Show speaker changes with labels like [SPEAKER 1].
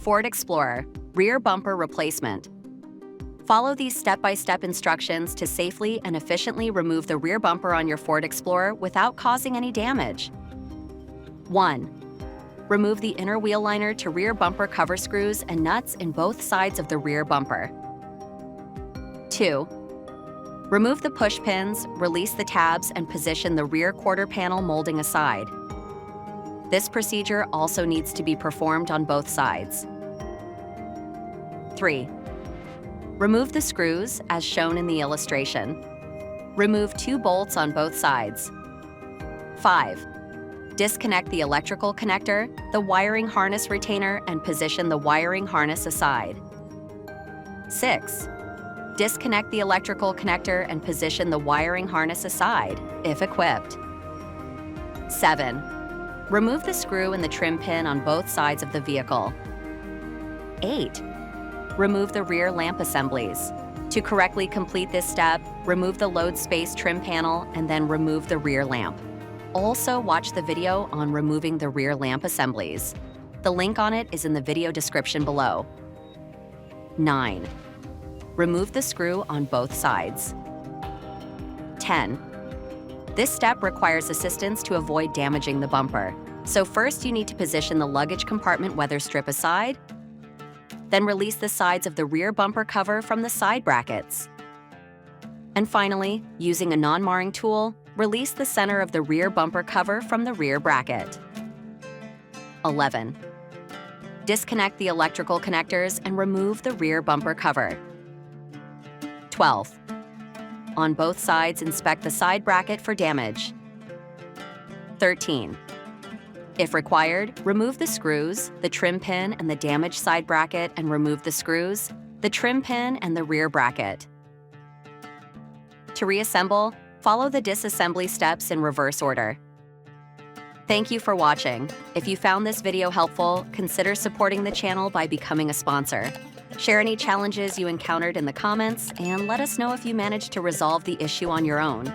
[SPEAKER 1] Ford Explorer, rear bumper replacement. Follow these step-by-step instructions to safely and efficiently remove the rear bumper on your Ford Explorer without causing any damage. 1. Remove the inner wheel liner to rear bumper cover screws and nuts in both sides of the rear bumper. 2. Remove the push pins, release the tabs, and position the rear quarter panel molding aside. This procedure also needs to be performed on both sides. 3. Remove the screws, as shown in the illustration. Remove 2 bolts on both sides. 5. Disconnect the electrical connector, the wiring harness retainer, and position the wiring harness aside. 6. Disconnect the electrical connector and position the wiring harness aside, if equipped. 7. Remove the screw and the trim pin on both sides of the vehicle. 8. Remove the rear lamp assemblies. To correctly complete this step, remove the load space trim panel and then remove the rear lamp. Also, watch the video on removing the rear lamp assemblies. The link on it is in the video description below. 9. Remove the screw on both sides. 10. This step requires assistance to avoid damaging the bumper. So first you need to position the luggage compartment weather strip aside, then release the sides of the rear bumper cover from the side brackets. And finally, using a non-marring tool, release the center of the rear bumper cover from the rear bracket. 11. Disconnect the electrical connectors and remove the rear bumper cover. 12. On both sides, inspect the side bracket for damage. 13. If required, remove the screws, the trim pin, and the damaged side bracket and remove the screws, the trim pin, and the rear bracket. To reassemble, follow the disassembly steps in reverse order. Thank you for watching. If you found this video helpful, consider supporting the channel by becoming a sponsor. Share any challenges you encountered in the comments and let us know if you managed to resolve the issue on your own.